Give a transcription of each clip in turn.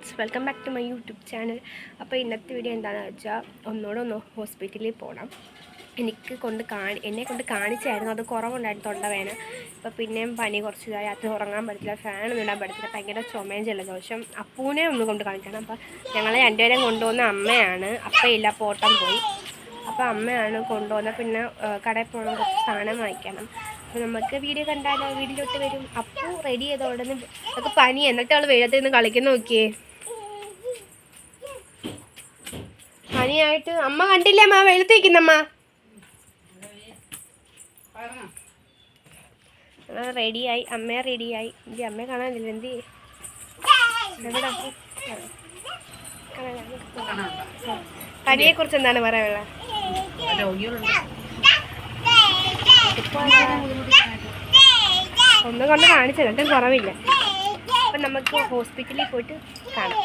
Friends, welcome back to my YouTube channel. അപ്പോൾ ഇന്നത്തെ video എന്താണെന്ന് വെച്ചാൽ ഒന്ന് ഹോസ്പിറ്റലിൽ പോകണം. എന്നെ കൊണ്ട് കാണിച്ചായിരുന്നു. അത് കുറവുണ്ടായിരുന്നു തൊണ്ടവേന. അപ്പോൾ പിന്നെയും പനി കുറച്ചതായി. അത് ഉറങ്ങാൻ പറ്റില്ല, ഫാനൊന്നും ഇടാൻ പറ്റത്തില്ല, ഭയങ്കര ചുമയും ജലദോഷം. അപ്പൂനെ ഒന്ന് കൊണ്ട് കാണിക്കണം. അപ്പോൾ ഞങ്ങളെ രണ്ടുപേരെയും കൊണ്ടുപോകുന്ന അമ്മയാണ്. അപ്പയില്ല, പോട്ടം പോയി. അപ്പോൾ അമ്മയാണ് കൊണ്ടുപോകുന്നത്. പിന്നെ കടയിൽ പോകണം, കുറച്ച് സാധനം വാങ്ങിക്കണം. അപ്പോൾ നമുക്ക് വീഡിയോ കണ്ടാലോ? വീഡിയോട്ട് വരും. അപ്പൂ റെഡി ചെയ്ത ഉടനെ നമുക്ക് പനി, എന്നിട്ട് അവൾ വെള്ളത്തിൽ നിന്ന് കളിക്കുന്ന നോക്കിയേ. പനിയായിട്ട് അമ്മ കണ്ടില്ലേ? അമ്മ വെള്ളത്തിൽ നിൽക്കുന്നമ്മ. റെഡിയായി, അമ്മയെ റെഡിയായി. എനിക്ക് അമ്മയെ കാണാനില്ല. എന്ത് എവിടെ? പനിയെ കുറിച്ച് എന്താണ് പറയാനുള്ളത്? ഒന്നും കൊണ്ട് കാണിച്ചത് എന്നിട്ടും കുറവില്ല. അപ്പം നമുക്ക് ഹോസ്പിറ്റലിൽ പോയിട്ട് കാണാം.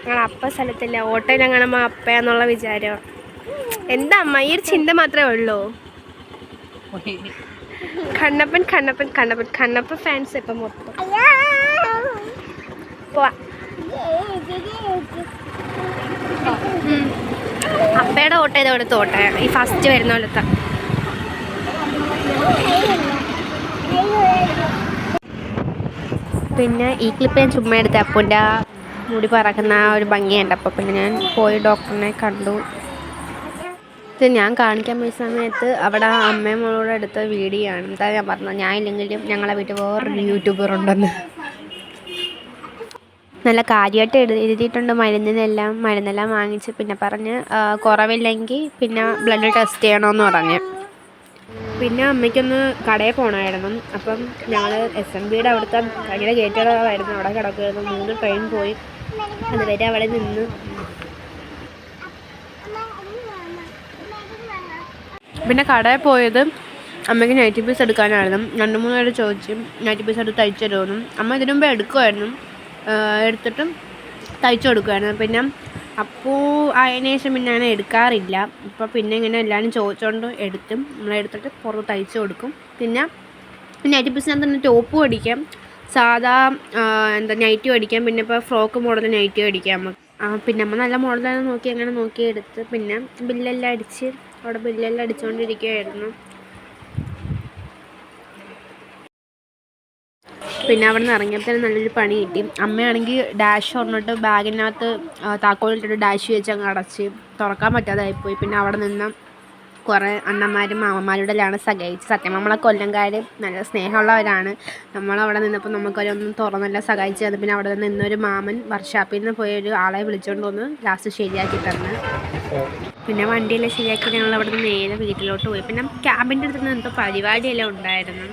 ഞങ്ങൾ അപ്പ സ്ഥലത്തില്ല, ഓട്ടോയിൽ അങ്ങനെ അപ്പയാന്നുള്ള വിചാരം. എന്താ അമ്മ, ഈ ഒരു ചിന്ത മാത്രമേ ഉള്ളൂ. കണ്ണപ്പൻ ഫാൻസ് ഇപ്പം മൊത്തം. അപ്പയുടെ ഓട്ടോ ഇതോടത്ത് ഓട്ടോ, ഈ ഫസ്റ്റ് വരുന്ന പോലത്തെ. പിന്നെ ഈ ക്ലിപ്പ് ഞാൻ ചുമ്മാ എടുത്ത അപ്പൂൻ്റെ മുടി പറക്കുന്ന ഒരു ഭംഗിയുണ്ട്. അപ്പോൾ പിന്നെ ഞാൻ പോയി ഡോക്ടറിനെ കണ്ടു. ഇത് ഞാൻ കാണിക്കാൻ പോയ സമയത്ത് അവിടെ അമ്മയും മോളോട് എടുത്ത വീഡിയോ ആണ്. എന്താ ഞാൻ പറഞ്ഞത്, ഞാൻ ഇല്ലെങ്കിലും ഞങ്ങളെ വീട്ടിൽ വേറൊരു യൂട്യൂബർ ഉണ്ടെന്ന്. നല്ല കാര്യമായിട്ട് എഴുതിയിട്ടുണ്ട്. മരുന്നെല്ലാം വാങ്ങിച്ച് പിന്നെ പറഞ്ഞ് കുറവില്ലെങ്കിൽ പിന്നെ ബ്ലഡ് ടെസ്റ്റ് ചെയ്യണമെന്ന് പറഞ്ഞ്. പിന്നെ അമ്മയ്ക്കൊന്ന് കടയിൽ പോകണമായിരുന്നു. അപ്പം ഞങ്ങൾ SMBയുടെ അവിടുത്തെ ഭയങ്കര ഗേറ്റുകളായിരുന്നു. അവിടെ കിടക്കുമായിരുന്നു. 3 ട്രെയിൻ പോയി. അതുവരെ അവിടെ നിന്ന്. പിന്നെ കടയിൽ പോയത് അമ്മയ്ക്ക് നൈറ്റി പീസ് എടുക്കാനായിരുന്നു. 2-3 പേര് ചോദിച്ചു നൈറ്റി പീസ് എടുത്ത് തയ്ച്ചു തരുമെന്നും. അമ്മ ഇതിനു മുമ്പ് എടുക്കുമായിരുന്നു, എടുത്തിട്ടും തയ്ച്ചു കൊടുക്കുമായിരുന്നു. പിന്നെ അപ്പോൾ അതിന് ശേഷം പിന്നെ അങ്ങനെ എടുക്കാറില്ല. ഇപ്പോൾ പിന്നെ ഇങ്ങനെ എല്ലാവരും ചോദിച്ചുകൊണ്ട് നമ്മളെടുത്തിട്ട് പുറത്ത് തയ്ച്ചു കൊടുക്കും. പിന്നെ നൈറ്റി പീസിനകത്ത് തന്നെ ടോപ്പും അടിക്കാം, സാധാ നൈറ്റും അടിക്കാം. പിന്നെ ഇപ്പോൾ ഫ്രോക്ക് മോഡൽ നൈറ്റും അടിക്കാം നമുക്ക്. പിന്നെ അമ്മ നല്ല മോഡലാണ് നോക്കി എടുത്ത് പിന്നെ ബില്ലെല്ലാം അടിച്ചുകൊണ്ടിരിക്കുകയായിരുന്നു. പിന്നെ അവിടെ നിന്ന് ഇറങ്ങിയപ്പോൾ നല്ലൊരു പണി കിട്ടി. അമ്മയാണെങ്കിൽ ഡാഷ് പറഞ്ഞിട്ട് ബാഗിനകത്ത് താക്കോലിട്ടിട്ട് ഡാഷ് വെച്ച് അങ്ങ് അടച്ച് തുറക്കാൻ പറ്റാതായിപ്പോയി. പിന്നെ അവിടെ നിന്ന് കുറേ അണ്ണന്മാരും മാമന്മാരുടെ എല്ലാം സഹായിച്ച്. സത്യം നമ്മളെ കൊല്ലംകാർ നല്ല സ്നേഹമുള്ളവരാണ്. നമ്മളവിടെ നിന്നപ്പോൾ നമുക്കൊരൊന്നും തുറന്നെല്ലാം സഹായിച്ച് തന്നു. പിന്നെ അവിടെ നിന്നൊരു മാമൻ വർക്ക്ഷോപ്പിൽ നിന്ന് പോയി ഒരു ആളെ വിളിച്ചുകൊണ്ട് വന്ന് ലാസ്റ്റ് ശരിയാക്കി തന്നു. പിന്നെ വണ്ടിയെല്ലാം ശരിയാക്കി ഞങ്ങൾ അവിടെ നിന്ന് നേരെ വീട്ടിലോട്ട് പോയി. പിന്നെ ക്യാബിൻ്റെ അടുത്ത് നിന്ന് എന്തോ പരിപാടിയെല്ലാം ഉണ്ടായിരുന്നു.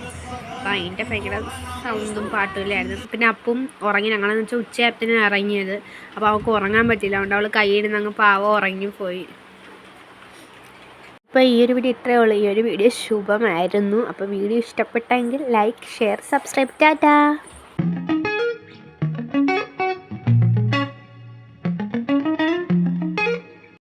അപ്പോൾ അതിൻ്റെ ഭയങ്കര സൗണ്ടും പാട്ടുമില്ലായിരുന്നു. പിന്നെ അപ്പും ഉറങ്ങി. ഞങ്ങളെന്ന് വെച്ചാൽ ഉച്ചയായപ്പോഴത്തേനും ഇറങ്ങിയത്. അപ്പോൾ അവൾക്ക് ഉറങ്ങാൻ പറ്റില്ല. അതുകൊണ്ട് അവൾ കൈയിടുന്ന അങ്ങ് പാവം ഉറങ്ങിപ്പോയി. അപ്പോൾ ഈ ഒരു വീഡിയോ ഇത്രയേ ഉള്ളൂ. ഈ ഒരു വീഡിയോ ശുഭമായിരുന്നു. അപ്പോൾ വീഡിയോ ഇഷ്ടപ്പെട്ടെങ്കിൽ ലൈക്ക്, ഷെയർ, സബ്സ്ക്രൈബ്. ടാറ്റാ.